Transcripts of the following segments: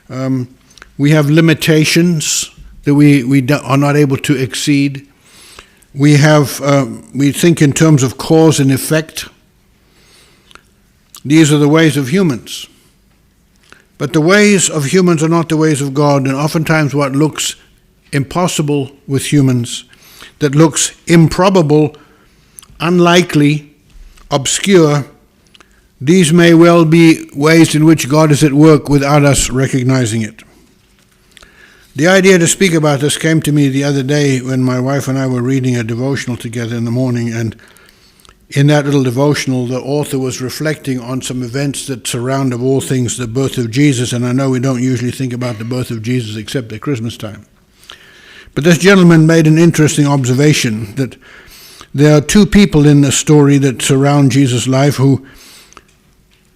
We have limitations that we are not able to exceed. We think in terms of cause and effect. These are the ways of humans. But the ways of humans are not the ways of God, and oftentimes what looks impossible with humans, that looks improbable, unlikely, obscure, these may well be ways in which God is at work without us recognizing it. The idea to speak about this came to me the other day when my wife and I were reading a devotional together in the morning, and in that little devotional the author was reflecting on some events that surround, of all things, the birth of Jesus. And I know we don't usually think about the birth of Jesus except at Christmas time. But this gentleman made an interesting observation that there are two people in the story that surround Jesus' life who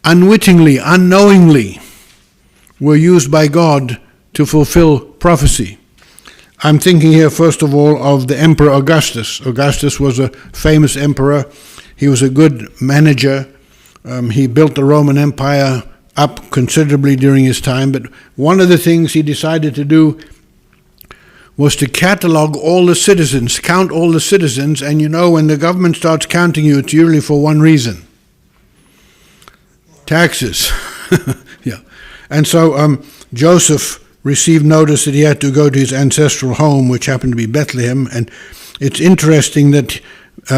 unwittingly, unknowingly were used by God to fulfill prophecy. I'm thinking here, first of all, of the Emperor Augustus. Augustus was a famous emperor. He was a good manager. He built the Roman Empire up considerably during his time. But one of the things he decided to do was to catalog all the citizens, count all the citizens. And you know, when the government starts counting you, it's usually for one reason: taxes. Yeah. And so Joseph received notice that he had to go to his ancestral home, which happened to be Bethlehem. And it's interesting that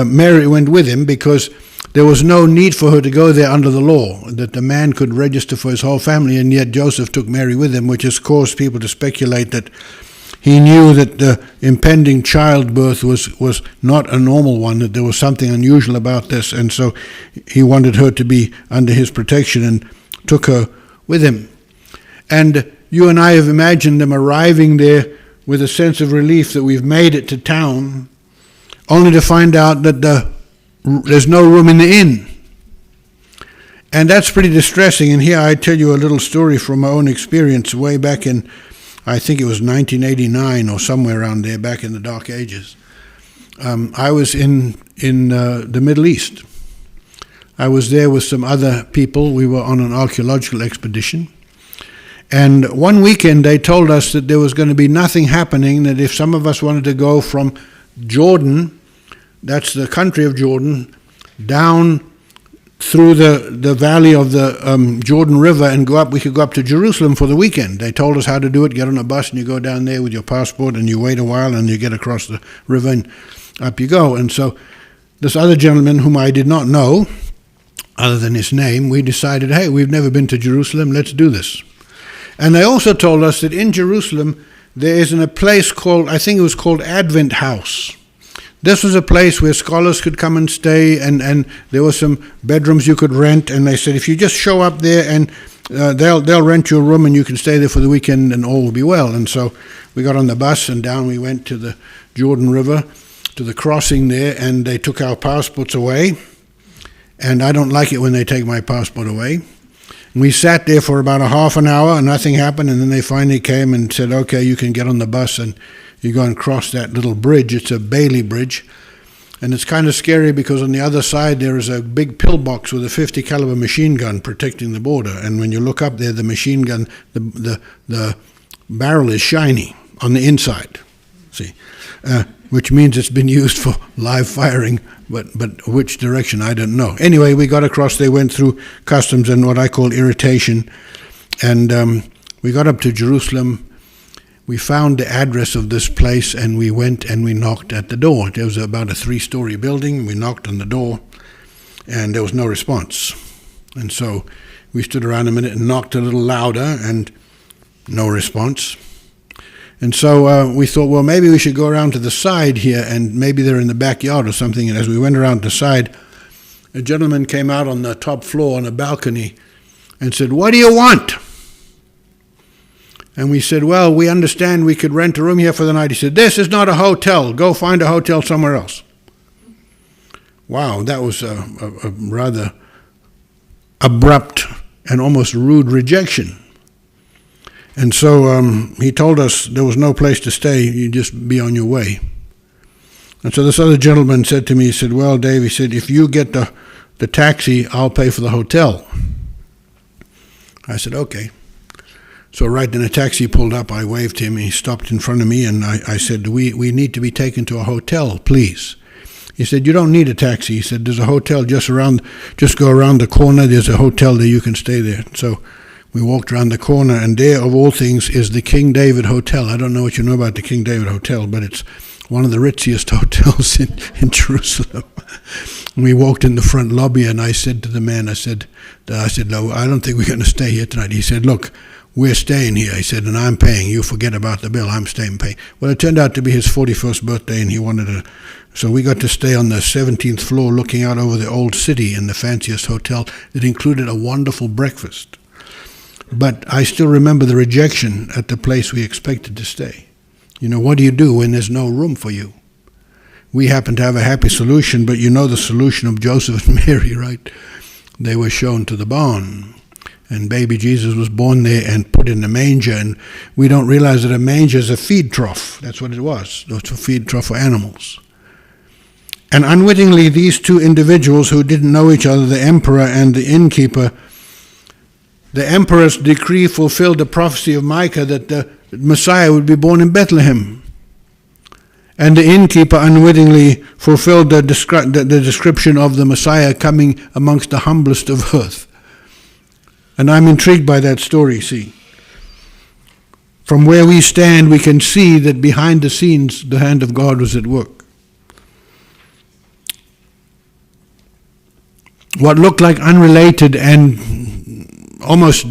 Mary went with him, because there was no need for her to go there under the law, that the man could register for his whole family, and yet Joseph took Mary with him, which has caused people to speculate that he knew that the impending childbirth was not a normal one, that there was something unusual about this, and so he wanted her to be under his protection and took her with him. And you and I have imagined them arriving there with a sense of relief that we've made it to town, only to find out that there's no room in the inn. And that's pretty distressing. And here I tell you a little story from my own experience way back in, I think it was 1989 or somewhere around there, back in the Dark Ages. I was in the Middle East. I was there with some other people. We were on an archaeological expedition. And one weekend they told us that there was going to be nothing happening, that if some of us wanted to go from Jordan, that's the country of Jordan, down through the valley of the Jordan River and go up, we could go up to Jerusalem for the weekend. They told us how to do it. Get on a bus and you go down there with your passport and you wait a while and you get across the river and up you go. And so this other gentleman, whom I did not know, other than his name, we decided, hey, we've never been to Jerusalem, let's do this. And they also told us that in Jerusalem there is a place called, I think it was called Advent House. This was a place where scholars could come and stay, and there were some bedrooms you could rent. And they said, if you just show up there and they'll rent you a room and you can stay there for the weekend and all will be well. And so we got on the bus and down we went to the Jordan River, to the crossing there, and they took our passports away. And I don't like it when they take my passport away. And we sat there for about a half an hour and nothing happened, and then they finally came and said, okay, you can get on the bus and you go and cross that little bridge. It's a Bailey Bridge, and it's kind of scary because on the other side there is a big pillbox with a 50 caliber machine gun protecting the border, and when you look up there, the machine gun, the barrel is shiny on the inside, see, which means it's been used for live firing, but which direction, I don't know. Anyway, we got across, they went through customs and what I call irritation, and we got up to Jerusalem. We found the address of this place, and we went and we knocked at the door. There was about a 3-story building. We knocked on the door, and there was no response. And so we stood around a minute and knocked a little louder, and no response. And so we thought, well, maybe we should go around to the side here, and maybe they're in the backyard or something. And as we went around the side, a gentleman came out on the top floor on a balcony and said, what do you want? And we said, well, we understand we could rent a room here for the night. He said, this is not a hotel. Go find a hotel somewhere else. Wow, that was a rather abrupt and almost rude rejection. And so he told us there was no place to stay. You just be on your way. And so this other gentleman said to me, he said, well, Dave, he said, if you get the taxi, I'll pay for the hotel. I said, okay. So right when a taxi pulled up, I waved him. He stopped in front of me, and I said, we need to be taken to a hotel, please. He said, you don't need a taxi. He said, there's a hotel just go around the corner. There's a hotel there, you can stay there. So we walked around the corner, and there, of all things, is the King David Hotel. I don't know what you know about the King David Hotel, but it's one of the ritziest hotels in Jerusalem. We walked in the front lobby, and I said to the man, I said, no, I don't think we're going to stay here tonight. He said, look, we're staying here. He said, and I'm paying. You forget about the bill. I'm staying paying. Well, it turned out to be his 41st birthday, and he wanted to. So we got to stay on the 17th floor looking out over the old city in the fanciest hotel. It included a wonderful breakfast. But I still remember the rejection at the place we expected to stay. You know, what do you do when there's no room for you? We happen to have a happy solution, but you know the solution of Joseph and Mary, right? They were shown to the barn, and baby Jesus was born there and put in a manger, and we don't realize that a manger is a feed trough. That's what it was. It was a feed trough for animals. And unwittingly, these two individuals who didn't know each other, the emperor and the innkeeper, the emperor's decree fulfilled the prophecy of Micah that the Messiah would be born in Bethlehem. And the innkeeper unwittingly fulfilled the description of the Messiah coming amongst the humblest of earth. And I'm intrigued by that story, see. From where we stand, we can see that behind the scenes, the hand of God was at work. What looked like unrelated and almost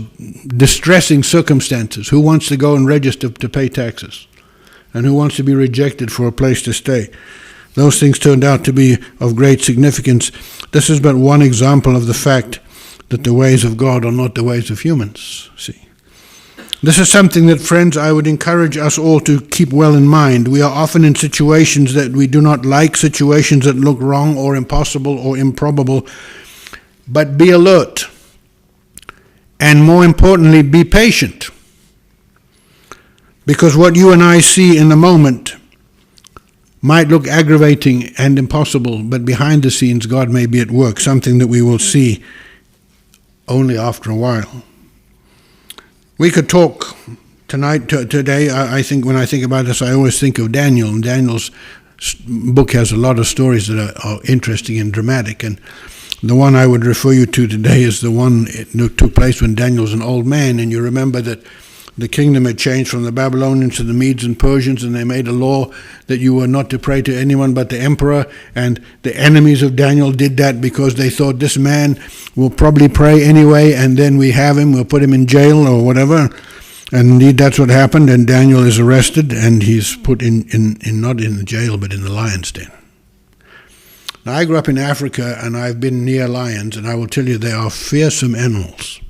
distressing circumstances. Who wants to go and register to pay taxes? And who wants to be rejected for a place to stay? Those things turned out to be of great significance. This is but one example of the fact that the ways of God are not the ways of humans. See, this is something that, friends, I would encourage us all to keep well in mind. We are often in situations that we do not like, situations that look wrong or impossible or improbable. But be alert. And more importantly, be patient. Because what you and I see in the moment might look aggravating and impossible, but behind the scenes, God may be at work, something that we will see only after a while. We could talk today. I think when I think about this, I always think of Daniel. And Daniel's book has a lot of stories that are interesting and dramatic. And the one I would refer you to today is the one that took place when Daniel was an old man. And you remember that the kingdom had changed from the Babylonians to the Medes and Persians, and they made a law that you were not to pray to anyone but the emperor. And the enemies of Daniel did that because they thought, this man will probably pray anyway, and then we have him, we'll put him in jail or whatever. And indeed, that's what happened, and Daniel is arrested, and he's put in not in the jail, but in the lion's den. Now, I grew up in Africa, and I've been near lions, and I will tell you they are fearsome animals.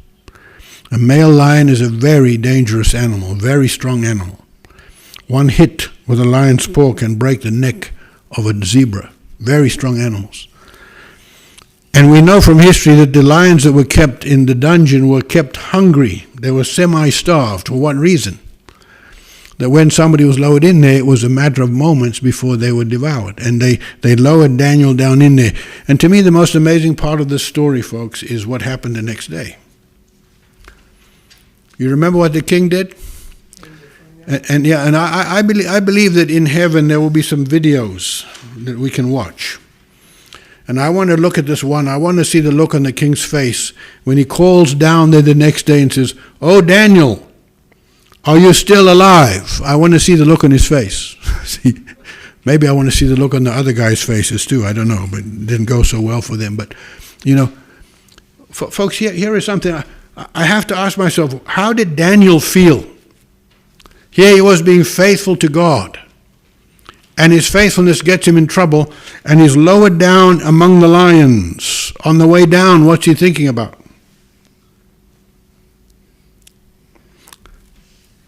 A male lion is a very dangerous animal, very strong animal. One hit with a lion's paw can break the neck of a zebra. Very strong animals. And we know from history that the lions that were kept in the dungeon were kept hungry. They were semi-starved. For what reason? That when somebody was lowered in there, it was a matter of moments before they were devoured. And they lowered Daniel down in there. And to me, the most amazing part of this story, folks, is what happened the next day. You remember what the king did? And I believe that in heaven there will be some videos that we can watch. And I want to look at this one. I want to see the look on the king's face when he calls down there the next day and says, "Oh, Daniel, are you still alive?" I want to see the look on his face. See, maybe I want to see the look on the other guys' faces too. I don't know, but it didn't go so well for them. But, you know, folks, here is something I have to ask myself, how did Daniel feel? Here he was being faithful to God, and his faithfulness gets him in trouble, and he's lowered down among the lions. On the way down, what's he thinking about?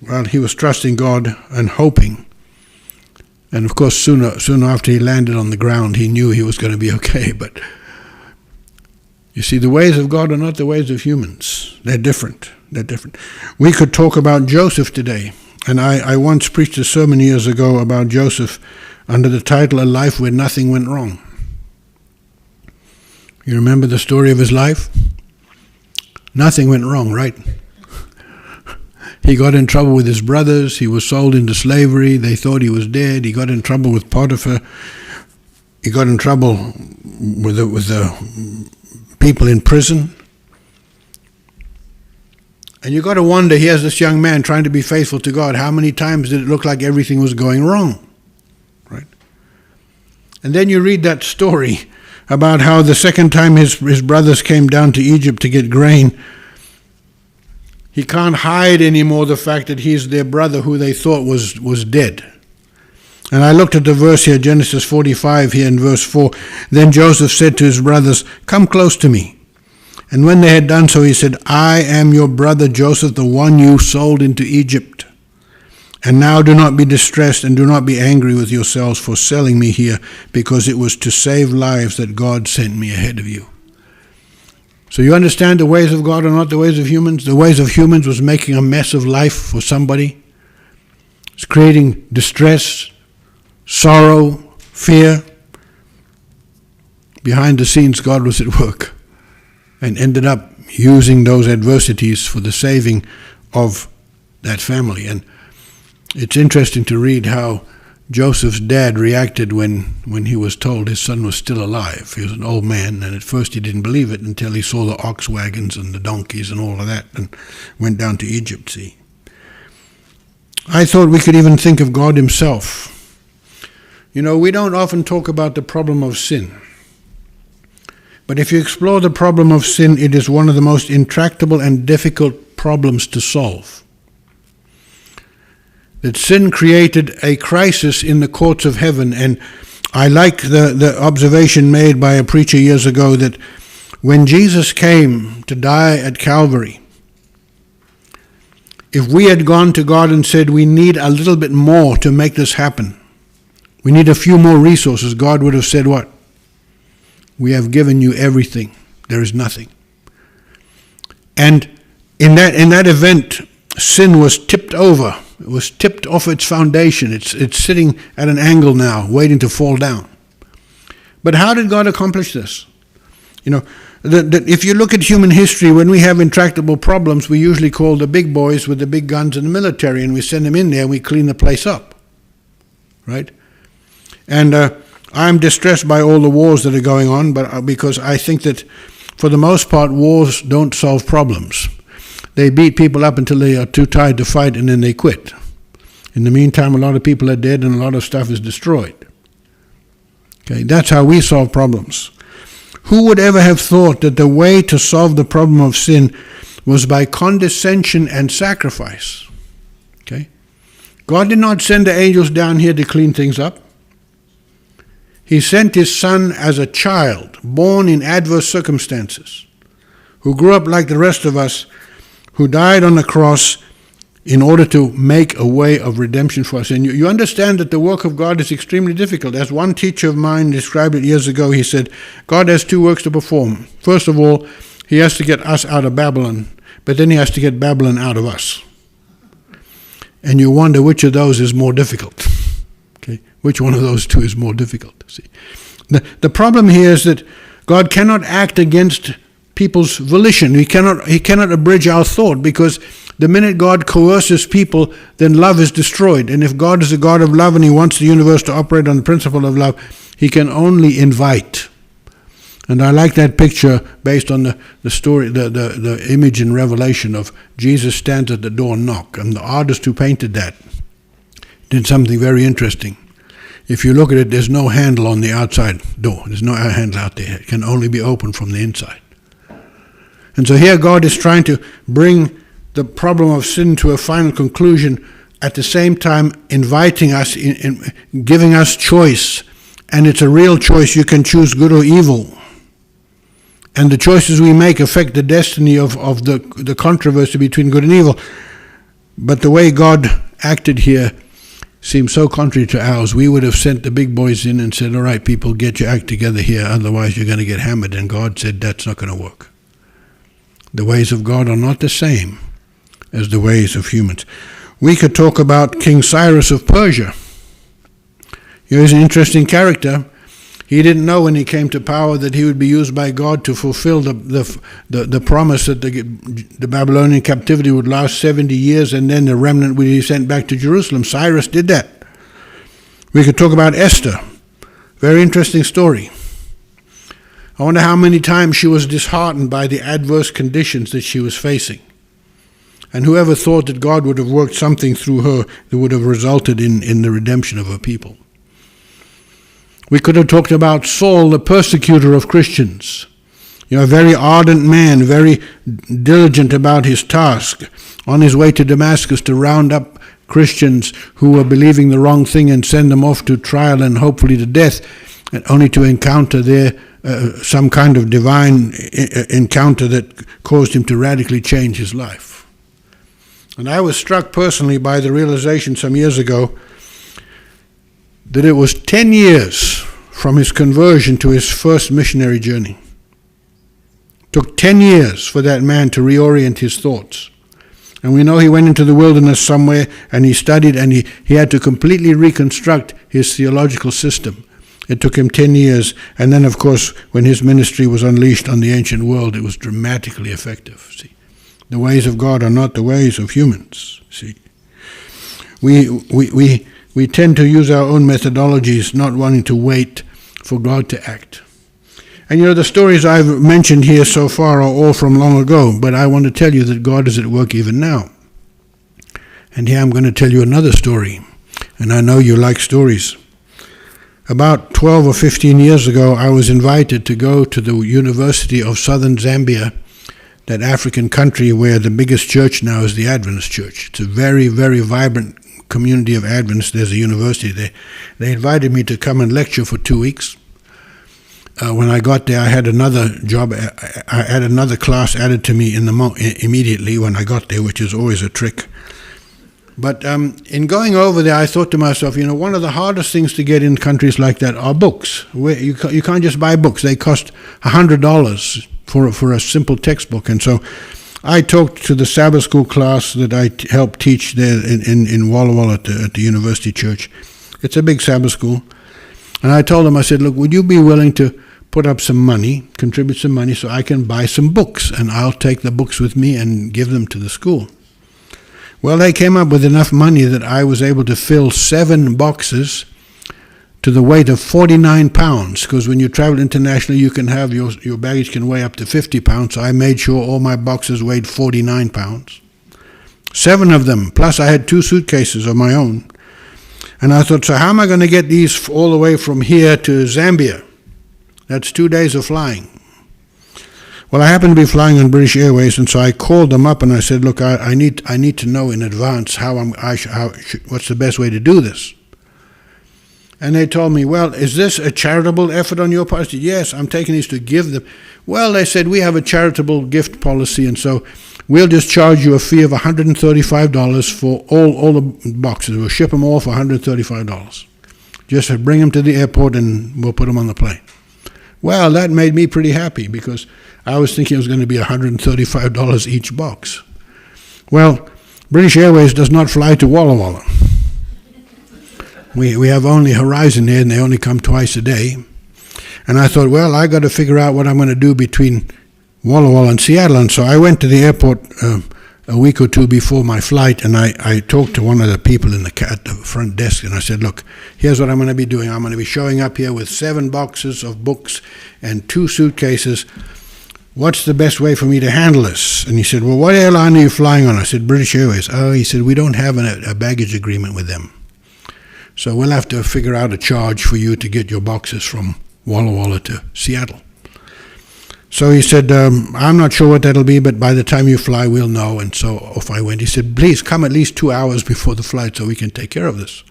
Well, he was trusting God and hoping. And of course, soon after he landed on the ground, he knew he was going to be okay, but you see, the ways of God are not the ways of humans. They're different. They're different. We could talk about Joseph today. And I once preached a sermon years ago about Joseph under the title, A Life Where Nothing Went Wrong. You remember the story of his life? Nothing went wrong, right? He got in trouble with his brothers. He was sold into slavery. They thought he was dead. He got in trouble with Potiphar. He got in trouble with the people in prison. And you got to wonder, here's this young man trying to be faithful to God. How many times did it look like everything was going wrong? Right? And then you read that story about how the second time his brothers came down to Egypt to get grain, he can't hide anymore the fact that he's their brother who they thought was dead. And I looked at the verse here, Genesis 45 here in verse 4. Then Joseph said to his brothers, "Come close to me." And when they had done so, he said, "I am your brother Joseph, the one you sold into Egypt. And now do not be distressed and do not be angry with yourselves for selling me here, because it was to save lives that God sent me ahead of you." So you understand the ways of God are not the ways of humans? The ways of humans was making a mess of life for somebody. It's creating distress, sorrow, fear. Behind the scenes, God was at work and ended up using those adversities for the saving of that family. And it's interesting to read how Joseph's dad reacted when he was told his son was still alive. He was an old man, and at first he didn't believe it until he saw the ox wagons and the donkeys and all of that, and went down to Egypt, see. I thought we could even think of God himself. You know, we don't often talk about the problem of sin. But if you explore the problem of sin, it is one of the most intractable and difficult problems to solve. That sin created a crisis in the courts of heaven, and I like the observation made by a preacher years ago that when Jesus came to die at Calvary, if we had gone to God and said we need a little bit more to make this happen, we need a few more resources, God would have said what? We have given you everything. There is nothing. And in that event, sin was tipped over. It was tipped off its foundation. It's sitting at an angle now, waiting to fall down. But how did God accomplish this? You know, if you look at human history, when we have intractable problems, we usually call the big boys with the big guns in the military, and we send them in there and we clean the place up. Right? And I'm distressed by all the wars that are going on, but because I think that for the most part, wars don't solve problems. They beat people up until they are too tired to fight, and then they quit. In the meantime, a lot of people are dead and a lot of stuff is destroyed. Okay, that's how we solve problems. Who would ever have thought that the way to solve the problem of sin was by condescension and sacrifice? Okay, God did not send the angels down here to clean things up. He sent his son as a child, born in adverse circumstances, who grew up like the rest of us, who died on the cross in order to make a way of redemption for us. And you understand that the work of God is extremely difficult. As one teacher of mine described it years ago, he said, God has two works to perform. First of all, he has to get us out of Babylon, but then he has to get Babylon out of us. And you wonder which of those is more difficult. Okay, which one of those two is more difficult? See, the problem here is that God cannot act against people's volition. He cannot abridge our thought, because the minute God coerces people, then love is destroyed. And if God is a God of love and he wants the universe to operate on the principle of love, he can only invite. And I like that picture based on the story, the image in Revelation of Jesus stands at the door and knock. And the artist who painted that did something very interesting. If you look at it, there's no handle on the outside door. There's no handle out there. It can only be opened from the inside. And so here God is trying to bring the problem of sin to a final conclusion, at the same time inviting us, giving us choice. And it's a real choice. You can choose good or evil. And the choices we make affect the destiny of the controversy between good and evil. But the way God acted here seems so contrary to ours. We would have sent the big boys in and said, all right, people, get your act together here, otherwise you're going to get hammered. And God said, that's not going to work. The ways of God are not the same as the ways of humans. We could talk about King Cyrus of Persia. He's an interesting character. He didn't know when he came to power that he would be used by God to fulfill the promise that the Babylonian captivity would last 70 years and then the remnant would be sent back to Jerusalem. Cyrus did that. We could talk about Esther. Very interesting story. I wonder how many times she was disheartened by the adverse conditions that she was facing. And whoever thought that God would have worked something through her that would have resulted in the redemption of her people. We could have talked about Saul, the persecutor of Christians. A very ardent man, very diligent about his task, on his way to Damascus to round up Christians who were believing the wrong thing and send them off to trial and hopefully to death, and only to encounter there some kind of divine encounter that caused him to radically change his life. And I was struck personally by the realization some years ago that it was 10 years from his conversion to his first missionary journey. It took 10 years for that man to reorient his thoughts. And we know he went into the wilderness somewhere and he studied and he had to completely reconstruct his theological system. It took him 10 years. And then, of course, when his ministry was unleashed on the ancient world, it was dramatically effective. See, the ways of God are not the ways of humans. See, we tend to use our own methodologies, not wanting to wait for God to act. And the stories I've mentioned here so far are all from long ago, but I want to tell you that God is at work even now. And here I'm going to tell you another story, and I know you like stories. About 12 or 15 years ago, I was invited to go to the University of Southern Zambia, that African country where the biggest church now is the Adventist Church. It's a very, very vibrant community of Adventists. There's a university there. They invited me to come and lecture for 2 weeks. When I got there, I had another job. I had another class added to me immediately when I got there, which is always a trick. But in going over there, I thought to myself, one of the hardest things to get in countries like that are books. You can't just buy books. They cost $100 for a simple textbook. And so I talked to the Sabbath school class that I helped teach there in Walla Walla at the University Church. It's a big Sabbath school. And I told them, I said, look, would you be willing to put up some money, contribute some money so I can buy some books, and I'll take the books with me and give them to the school. Well, they came up with enough money that I was able to fill 7 boxes to the weight of 49 pounds, because when you travel internationally, you can have your baggage can weigh up to 50 pounds, so I made sure all my boxes weighed 49 pounds. 7 of them, plus I had 2 suitcases of my own. And I thought, so how am I going to get these all the way from here to Zambia? That's 2 days of flying. Well, I happened to be flying on British Airways, and so I called them up and I said, look, I need to know in advance what's the best way to do this. And they told me, well, is this a charitable effort on your part? I said, yes, I'm taking these to give them. Well, they said, we have a charitable gift policy, and so we'll just charge you a fee of $135 for all the boxes. We'll ship them all for $135. Just bring them to the airport and we'll put them on the plane. Well, that made me pretty happy because I was thinking it was going to be $135 each box. Well, British Airways does not fly to Walla Walla. We have only Horizon Air, and they only come twice a day. And I thought, well, I got to figure out what I'm going to do between Walla Walla and Seattle. And so I went to the airport a week or two before my flight, and I talked to one of the people at the front desk, and I said, look, here's what I'm going to be doing. I'm going to be showing up here with 7 boxes of books and 2 suitcases. What's the best way for me to handle this? And he said, well, what airline are you flying on? I said, British Airways. Oh, he said, we don't have a baggage agreement with them. So we'll have to figure out a charge for you to get your boxes from Walla Walla to Seattle. So he said, I'm not sure what that'll be, but by the time you fly, we'll know. And so off I went. He said, please come at least 2 hours before the flight so we can take care of this.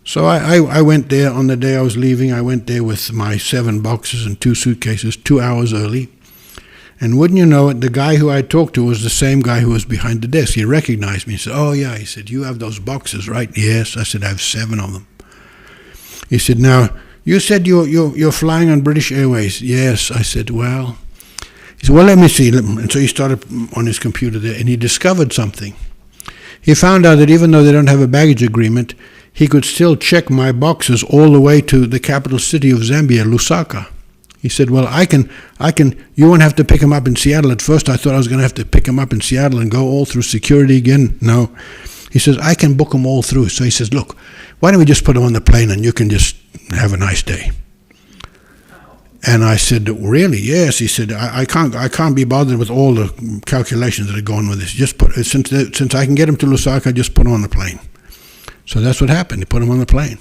So I went there on the day I was leaving. I went there with my 7 boxes and 2 suitcases 2 hours early. And wouldn't you know it, the guy who I talked to was the same guy who was behind the desk. He recognized me. He said, oh, yeah. He said, you have those boxes, right? Yes. I said, I have 7 of them. He said, now, you said you're flying on British Airways. Yes. I said, well. He said, well, let me see. And so he started on his computer there, and he discovered something. He found out that even though they don't have a baggage agreement, he could still check my boxes all the way to the capital city of Zambia, Lusaka. He said, well, I can, you won't have to pick him up in Seattle. At first I thought I was going to have to pick him up in Seattle and go all through security again. No. He says, I can book them all through. So he says, look, why don't we just put them on the plane and you can just have a nice day. And I said, really? Yes. He said, I can't be bothered with all the calculations that are going with this. Just put, since I can get him to Lusaka, just put him on the plane. So that's what happened. He put him on the plane.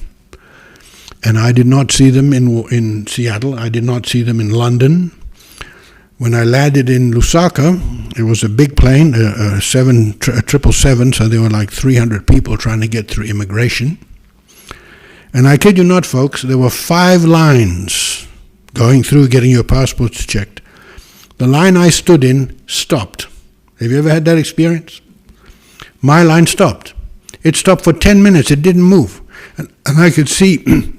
And I did not see them in Seattle. I did not see them in London. When I landed in Lusaka, it was a big plane, a 777, so there were like 300 people trying to get through immigration. And I kid you not, folks, there were 5 lines going through getting your passports checked. The line I stood in stopped. Have you ever had that experience? My line stopped. It stopped for 10 minutes. It didn't move. And I could see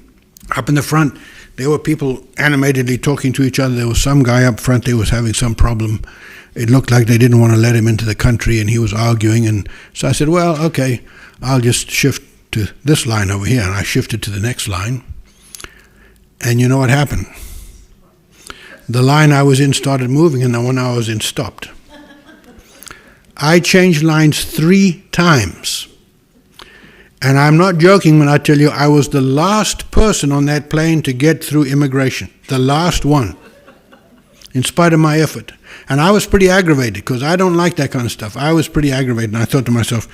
up in the front, there were people animatedly talking to each other. There was some guy up front, they was having some problem. It looked like they didn't want to let him into the country, and he was arguing. And so I said, well, okay, I'll just shift to this line over here. And I shifted to the next line. And you know what happened? The line I was in started moving, and the one I was in stopped. I changed lines 3 times. And I'm not joking when I tell you I was the last person on that plane to get through immigration. The last one. In spite of my effort. And I was pretty aggravated because I don't like that kind of stuff. I was pretty aggravated, and I thought to myself,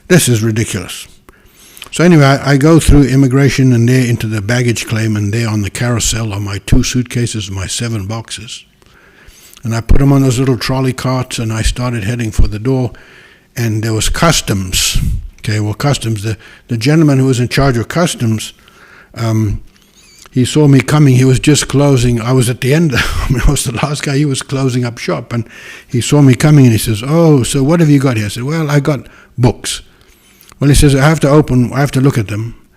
this is ridiculous. So anyway, I go through immigration and there into the baggage claim, and there on the carousel are my 2 suitcases and my 7 boxes. And I put them on those little trolley carts, and I started heading for the door, and there was customs. Okay, well, customs, the gentleman who was in charge of customs, he saw me coming. He was just closing. I was at the end. I was the last guy. He was closing up shop, and he saw me coming, and he says, oh, so what have you got here? I said, well, I got books. Well, he says, I have to look at them.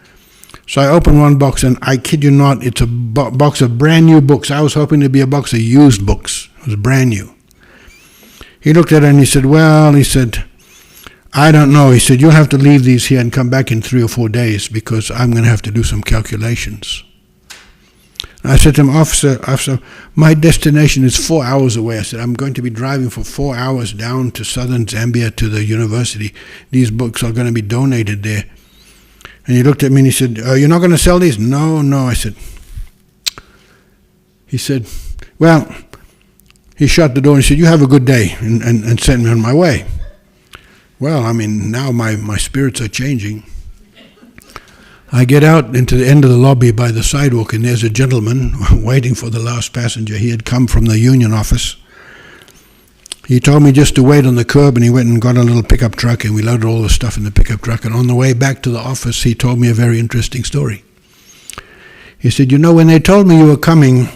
So I opened one box, and I kid you not, it's a box of brand new books. I was hoping to be a box of used books. It was brand new. He looked at it, and he said, well, he said, I don't know. He said, you'll have to leave these here and come back in 3 or 4 days because I'm going to have to do some calculations. And I said to him, officer, my destination is 4 hours away. I said, I'm going to be driving for 4 hours down to southern Zambia to the university. These books are going to be donated there. And he looked at me and he said, you're not going to sell these? No. I said, he said, well, he shut the door and he said, you have a good day, and sent me on my way. Well, I mean, now my spirits are changing. I get out into the end of the lobby by the sidewalk, and there's a gentleman waiting for the last passenger. He had come from the union office. He told me just to wait on the curb, and he went and got a little pickup truck, and we loaded all the stuff in the pickup truck. And on the way back to the office, he told me a very interesting story. He said, you know, when they told me you were coming,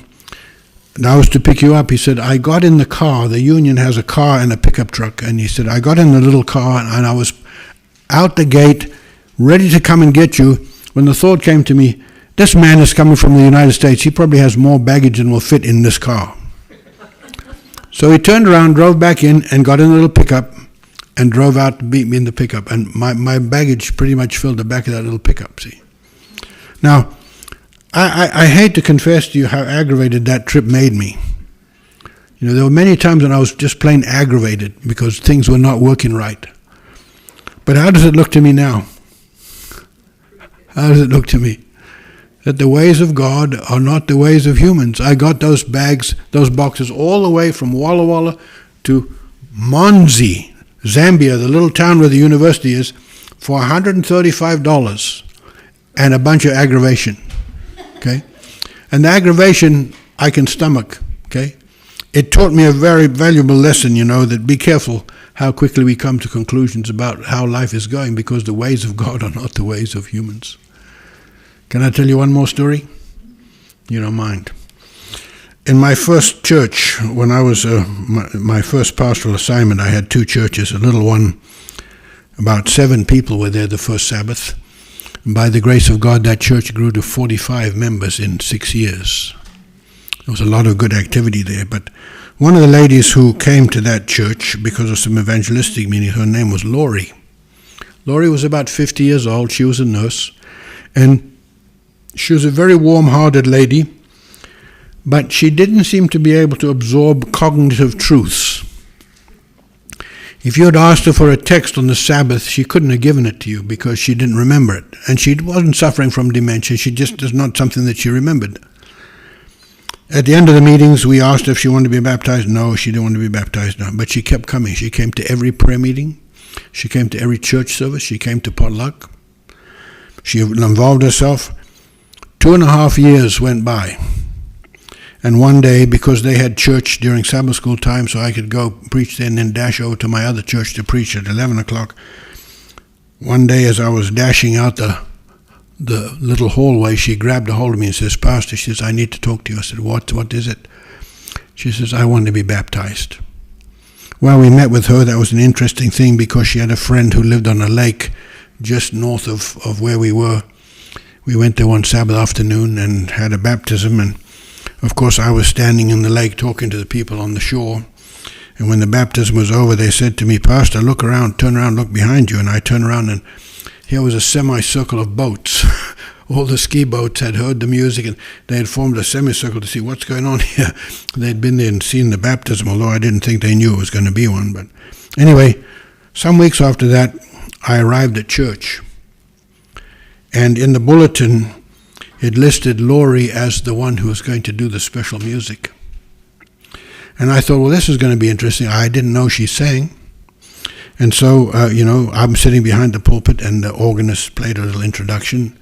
and I was to pick you up, he said, I got in the car. The union has a car and a pickup truck. And he said, I got in the little car, and I was out the gate, ready to come and get you, when the thought came to me, this man is coming from the United States. He probably has more baggage than will fit in this car. So he turned around, drove back in, and got in the little pickup, and drove out to beat me in the pickup. And my baggage pretty much filled the back of that little pickup, see. Now, I hate to confess to you how aggravated that trip made me. You know, there were many times when I was just plain aggravated because things were not working right. But how does it look to me now? How does it look to me? That the ways of God are not the ways of humans. I got those bags, those boxes all the way from Walla Walla to Monzi, Zambia, the little town where the university is, for $135 and a bunch of aggravation. Okay? And the aggravation I can stomach. Okay? It taught me a very valuable lesson, you know, that be careful how quickly we come to conclusions about how life is going, because the ways of God are not the ways of humans. Can I tell you one more story? You don't mind. In my first church, when I was my first pastoral assignment, I had 2 churches, a little one, about 7 people were there the first Sabbath. And by the grace of God, that church grew to 45 members in 6 years. There was a lot of good activity there, but one of the ladies who came to that church because of some evangelistic meeting, her name was Laurie. Laurie was about 50 years old. She was a nurse. And she was a very warm-hearted lady, but she didn't seem to be able to absorb cognitive truths. If you had asked her for a text on the Sabbath, she couldn't have given it to you because she didn't remember it. And she wasn't suffering from dementia. She just is not something that she remembered. At the end of the meetings, we asked her if she wanted to be baptized. No, she didn't want to be baptized. No. But she kept coming. She came to every prayer meeting. She came to every church service. She came to potluck. She involved herself. 2.5 years went by. And one day, because they had church during Sabbath school time, so I could go preach there and then dash over to my other church to preach at 11 o'clock. One day, as I was dashing out the little hallway, she grabbed a hold of me and says, "Pastor," she says, "I need to talk to you." I said, What is it? She says, "I want to be baptized." Well, we met with her. That was an interesting thing because she had a friend who lived on a lake just north of where we were. We went there one Sabbath afternoon and had a baptism, and of course, I was standing in the lake talking to the people on the shore. And when the baptism was over, they said to me, "Pastor, look around, turn around, look behind you." And I turned around, and here was a semicircle of boats. All the ski boats had heard the music, and they had formed a semicircle to see what's going on here. They'd been there and seen the baptism, although I didn't think they knew it was going to be one. But anyway, some weeks after that, I arrived at church. And in the bulletin, it listed Laurie as the one who was going to do the special music. And I thought, well, this is going to be interesting. I didn't know she sang. And so, I'm sitting behind the pulpit, and the organist played a little introduction,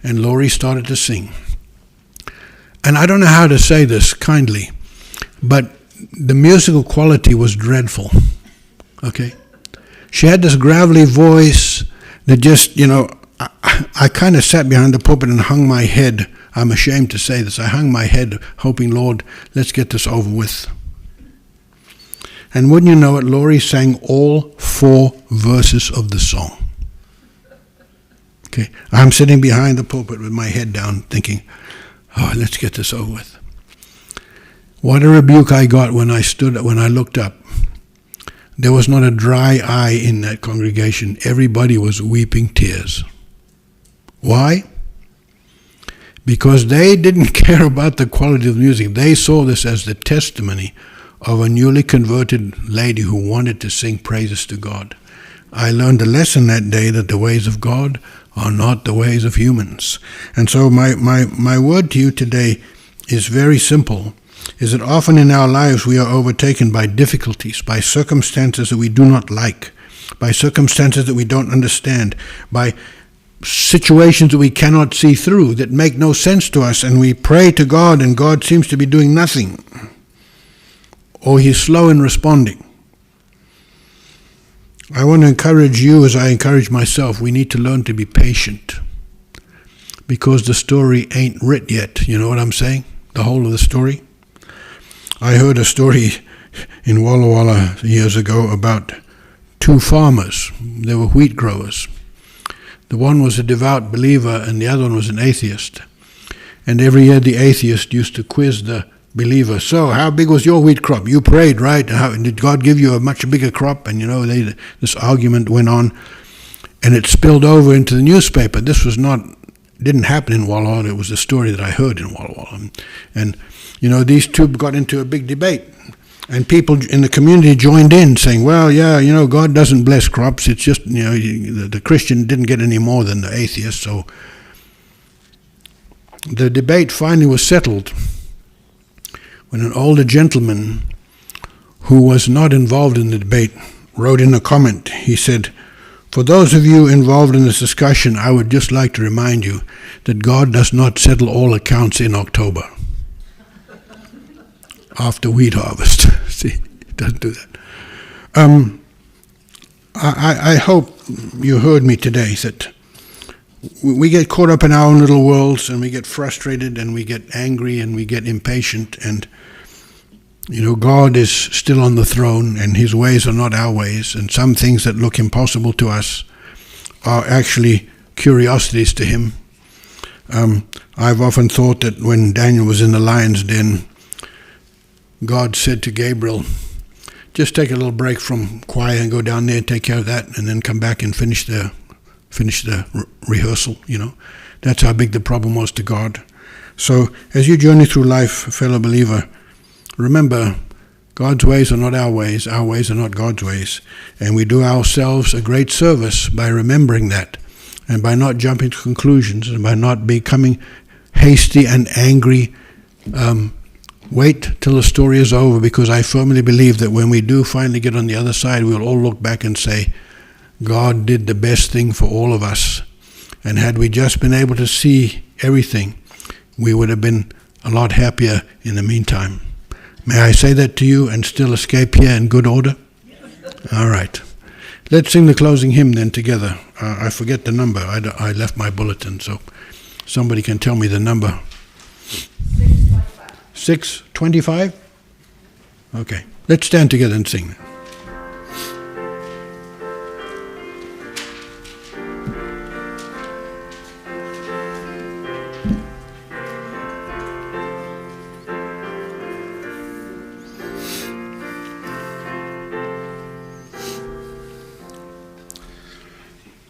and Laurie started to sing. And I don't know how to say this kindly, but the musical quality was dreadful. Okay? She had this gravelly voice that just, I kind of sat behind the pulpit and hung my head. I'm ashamed to say this. I hung my head hoping, Lord, let's get this over with. And wouldn't you know it, Laurie sang all 4 verses of the song. Okay, I'm sitting behind the pulpit with my head down thinking, oh, let's get this over with. What a rebuke I got when I looked up. There was not a dry eye in that congregation. Everybody was weeping tears. Why? Because they didn't care about the quality of the music. They saw this as the testimony of a newly converted lady who wanted to sing praises to God. I learned a lesson that day that the ways of God are not the ways of humans. And so my word to you today is very simple, is that often in our lives we are overtaken by difficulties, by circumstances that we do not like, by circumstances that we don't understand, by situations that we cannot see through, that make no sense to us, and we pray to God and God seems to be doing nothing, or he's slow in responding. I want to encourage you as I encourage myself. We need to learn to be patient because the story ain't writ yet. You know what I'm saying? The whole of the story. I heard a story in Walla Walla years ago about 2 farmers. They were wheat growers. The one was a devout believer and the other one was an atheist. And every year the atheist used to quiz the believer. So, how big was your wheat crop? You prayed, right? Did God give you a much bigger crop? And this argument went on, and it spilled over into the newspaper. This didn't happen in Walla Walla. It was a story that I heard in Walla Walla. And these two got into a big debate, and people in the community joined in, saying, "Well, yeah, God doesn't bless crops. It's just the Christian didn't get any more than the atheist." So the debate finally was settled when an older gentleman who was not involved in the debate wrote in a comment. He said, "For those of you involved in this discussion, I would just like to remind you that God does not settle all accounts in October after wheat harvest." See, he doesn't do that. I hope you heard me today that we get caught up in our own little worlds, and we get frustrated, and we get angry, and we get impatient, and God is still on the throne, and his ways are not our ways, and some things that look impossible to us are actually curiosities to him. I've often thought that when Daniel was in the lion's den, God said to Gabriel, "Just take a little break from choir and go down there and take care of that, and then come back and finish the finish the rehearsal, That's how big the problem was to God. So as you journey through life, fellow believer, remember, God's ways are not our ways are not God's ways. And we do ourselves a great service by remembering that, and by not jumping to conclusions, and by not becoming hasty and angry. Wait till the story is over, because I firmly believe that when we do finally get on the other side, we'll all look back and say, God did the best thing for all of us. And had we just been able to see everything, we would have been a lot happier in the meantime. May I say that to you and still escape here in good order? All right. Let's sing the closing hymn then together. I forget the number. I left my bulletin, so somebody can tell me the number. 625? Okay. Let's stand together and sing.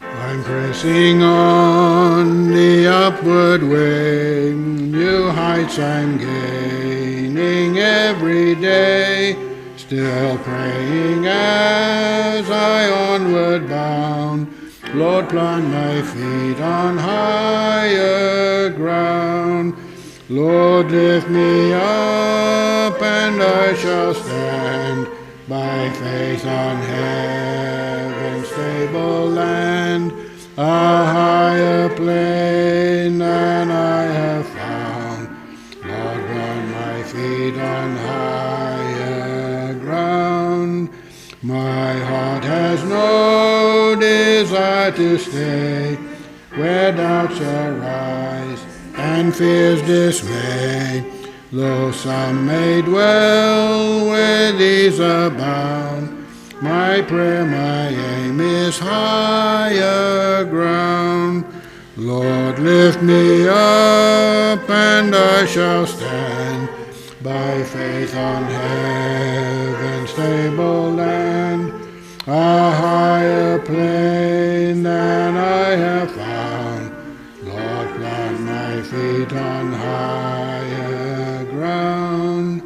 I'm pressing on the upward way, new heights I'm gaining every day, still praying as I onward bound, Lord, plant my feet on higher ground. Lord, lift me up and I shall stand, by faith on heaven's stable land, a higher plane than I have found. Lord, plant my feet on higher ground. My heart has no desire to stay where doubts arise and fears dismay. Though some may dwell where these abound, my prayer, my aim is higher ground. Lord, lift me up and I shall stand, by faith on heaven's stable land, a higher plane than I have found. Lord, plant my feet on higher ground.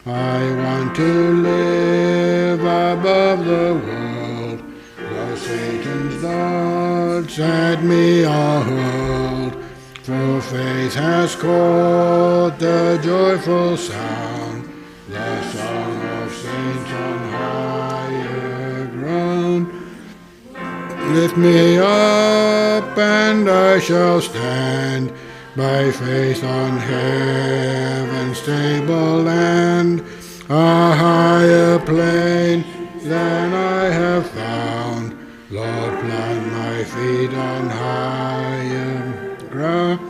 I want to live above the world, though Satan's darts at me are hurled, for faith has caught the joyful sound, the song of saints on higher ground. Lift me up and I shall stand, by faith on heaven's stable land, a higher plane than I have found. Lord, plant my feet on higher ground.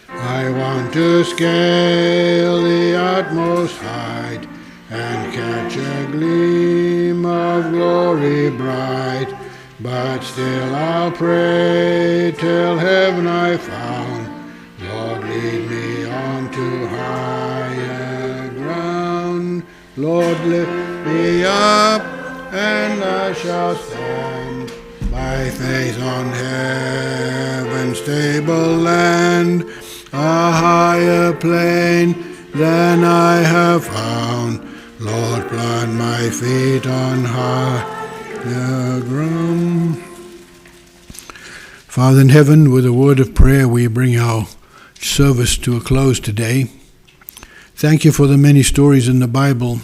I want to scale the utmost height and catch a gleam of glory bright, but still I'll pray till heaven I found. Lord, lead me on to higher ground. Lord, lift me up and I shall stand, by faith on heaven's stable land, a higher plane than I have found. Lord, plant my feet on higher ground. Father in heaven, with a word of prayer, we bring our service to a close today. Thank you for the many stories in the Bible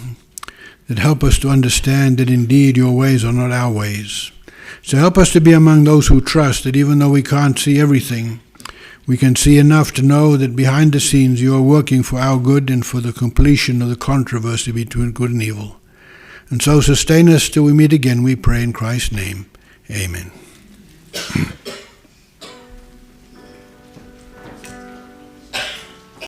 that help us to understand that indeed your ways are not our ways. So help us to be among those who trust that even though we can't see everything, we can see enough to know that behind the scenes you are working for our good and for the completion of the controversy between good and evil. And so sustain us till we meet again, we pray in Christ's name. Amen.